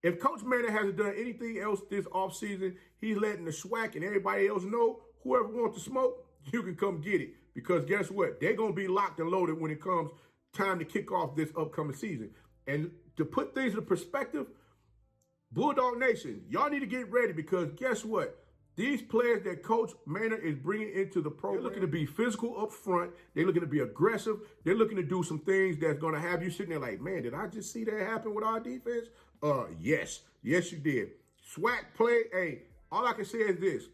If Coach Manning hasn't done anything else this offseason, he's letting the SWAC and everybody else know, whoever wants to smoke, you can come get it. Because guess what? They're going to be locked and loaded when it comes time to kick off this upcoming season. And to put things in perspective, Bulldog Nation, y'all need to get ready because guess what? These players that Coach Maynard is bringing into the program, they're looking to be physical up front. They're looking to be aggressive. They're looking to do some things that's going to have you sitting there like, man, did I just see that happen with our defense? Yes. Yes, you did. SWAC play. Hey, all I can say is this.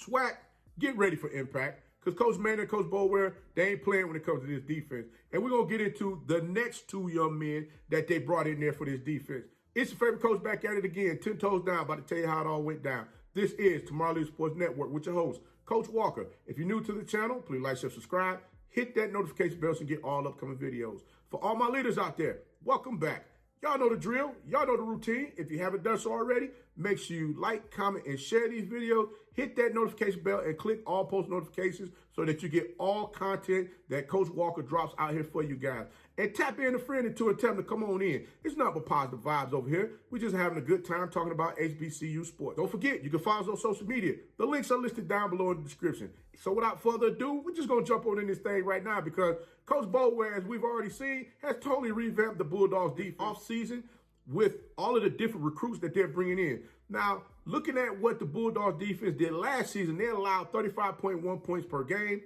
SWAC, get ready for impact because Coach Maynard, Coach Boulware, they ain't playing when it comes to this defense. And we're going to get into the next two young men that they brought in there for this defense. It's your favorite coach back at it again, 10 toes down, about to tell you how it all went down. This is Tomorrow Leader Sports Network with your host, Coach Walker. If you're new to the channel, please like, share, subscribe, hit that notification bell so you get all upcoming videos. For all my leaders out there, welcome back. Y'all know the drill. Y'all know the routine. If you haven't done so already, make sure you like, comment, and share these videos. Hit that notification bell and click all post notifications so that you get all content that Coach Walker drops out here for you guys. And tap in a friend into and tell them to come on in. It's not but positive vibes over here. We're just having a good time talking about HBCU sports. Don't forget, you can follow us on social media. The links are listed down below in the description. So without further ado, we're just going to jump on in this thing right now because Coach Boulware, as we've already seen, has totally revamped the Bulldogs defense off-season with all of the different recruits that they're bringing in. Now, looking at what the Bulldogs defense did last season, they allowed 35.1 points per game,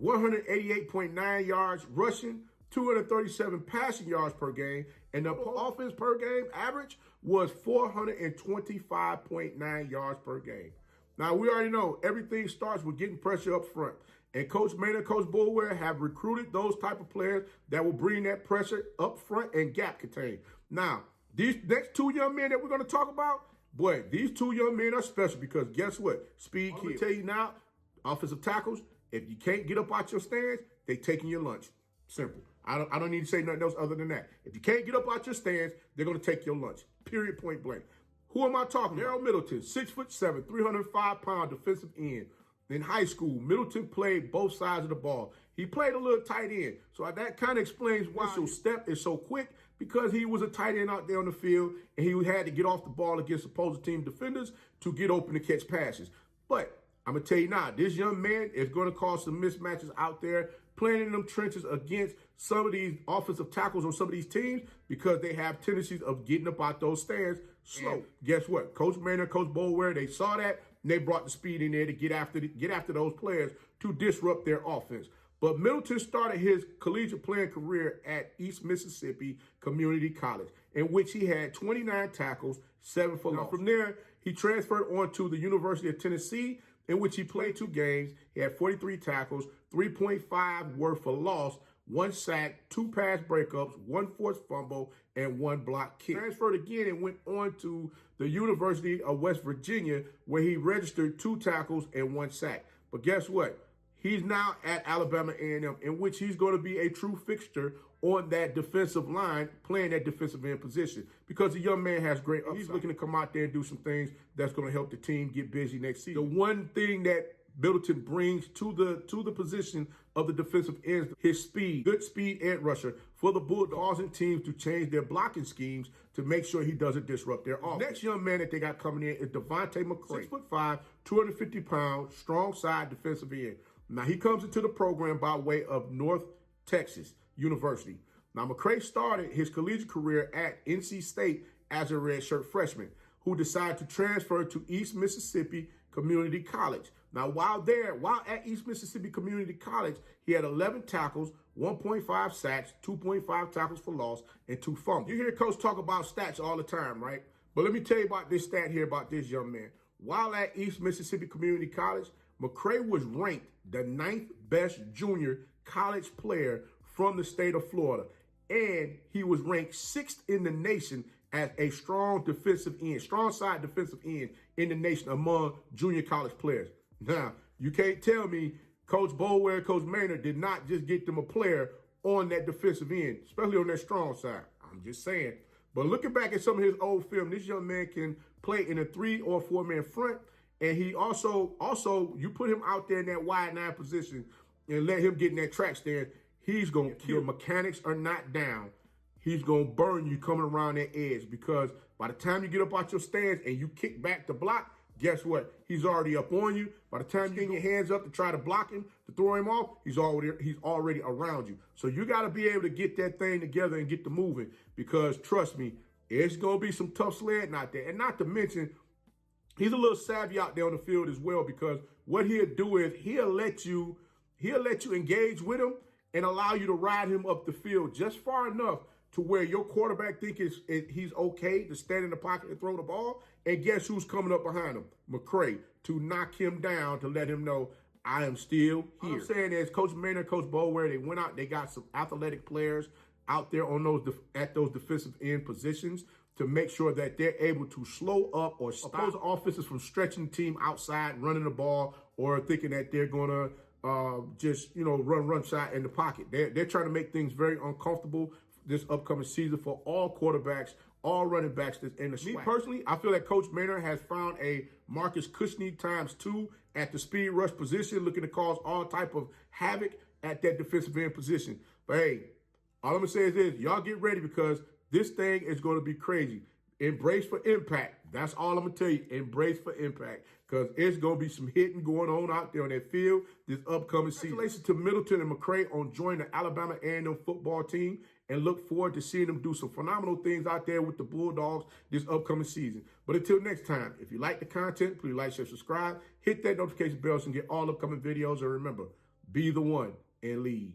188.9 yards rushing, 237 passing yards per game, and the offense per game average was 425.9 yards per game. Now, we already know everything starts with getting pressure up front. And Coach Maynard, Coach Boulware have recruited those type of players that will bring that pressure up front and gap contain. Now, these next two young men that we're going to talk about, boy, these two young men are special because guess what? Speed kills. I'm going to tell you now, offensive tackles, if you can't get up out your stands, they taking your lunch. Simple. I don't need to say nothing else other than that. If you can't get up out your stands, they're going to take your lunch. Period, point blank. Who am I talking about? Daryl Middleton, 6'7", 305-pound defensive end. In high school, Middleton played both sides of the ball. He played a little tight end. So that kind of explains why his step is so quick because he was a tight end out there on the field and he had to get off the ball against opposing team defenders to get open to catch passes. But I'm going to tell you now, this young man is going to cause some mismatches out there playing in them trenches against some of these offensive tackles on some of these teams because they have tendencies of getting up out those stands slow. And guess what? Coach Maynard, Coach Boulware, they saw that and they brought the speed in there to get after those players to disrupt their offense. But Middleton started his collegiate playing career at East Mississippi Community College, in which he had 29 tackles, 7 for loss. From there, he transferred on to the University of Tennessee, in which he played 2 games. He had 43 tackles, 3.5 were for loss, 1 sack, 2 pass breakups, 1 forced fumble, and 1 block kick. Transferred again and went on to the University of West Virginia, where he registered 2 tackles and 1 sack. But guess what? He's now at Alabama A&M, in which he's going to be a true fixture on that defensive line, playing that defensive end position, because the young man has great upside. He's looking to come out there and do some things that's going to help the team get busy next season. The one thing that Middleton brings to the position of the defensive end, his speed, good speed edge rusher for the Bulldogs, causing teams to change their blocking schemes to make sure he doesn't disrupt their offense. Next young man that they got coming in is Devontae McCray, 6'5", 250 pounds, strong side defensive end. Now, he comes into the program by way of North Texas University. Now, McCray started his collegiate career at NC State as a redshirt freshman who decided to transfer to East Mississippi Community College. Now, while at East Mississippi Community College, he had 11 tackles, 1.5 sacks, 2.5 tackles for loss, and 2 fumbles. You hear Coach talk about stats all the time, right? But let me tell you about this stat here about this young man. While at East Mississippi Community College, McCray was ranked the 9th best junior college player from the state of Florida. And he was ranked 6th in the nation as a strong defensive end, strong side defensive end in the nation among junior college players. Now, you can't tell me Coach Boulware, Coach Maynard did not just get them a player on that defensive end, especially on that strong side. I'm just saying. But looking back at some of his old film, this young man can play in a 3 or 4 man front. And he also, you put him out there in that wide 9 position and let him get in that track stand, he's going to kill. Mechanics are not down. He's going to burn you coming around that edge because By the time you get up out your stance and you kick back to block, guess what? He's already up on you. By the time you get your hands up to try to block him, to throw him off, he's already around you. So you got to be able to get that thing together and get the moving, because trust me, it's going to be some tough sledding out there. And not to mention, he's a little savvy out there on the field as well, because what he'll do is he'll let you engage with him and allow you to ride him up the field just far enough to where your quarterback thinks he's okay to stand in the pocket and throw the ball. And guess who's coming up behind him? McCray, to knock him down, to let him know, I am still here. What I'm saying is, Coach Maynard, Coach Boulware, they went out, they got some athletic players out there on those defensive end positions to make sure that they're able to slow up or stop opposing offenses from stretching the team outside, running the ball, or thinking that they're going to just, run shot in the pocket. They're trying to make things very uncomfortable this upcoming season for all quarterbacks, all running backs that's in the SWAC. Me personally, I feel that Coach Maynard has found a Marcus Cushney ×2 at the speed rush position, looking to cause all type of havoc at that defensive end position. But hey, all I'm going to say is this, y'all get ready, because this thing is going to be crazy. Embrace for impact. That's all I'm going to tell you. Embrace for impact, because it's going to be some hitting going on out there on that field this upcoming season. Congratulations to Middleton and McCray on joining the Alabama A&M football team, and look forward to seeing them do some phenomenal things out there with the Bulldogs this upcoming season. But until next time, if you like the content, please like, share, subscribe, hit that notification bell so you can get all upcoming videos. And remember, be the one and lead.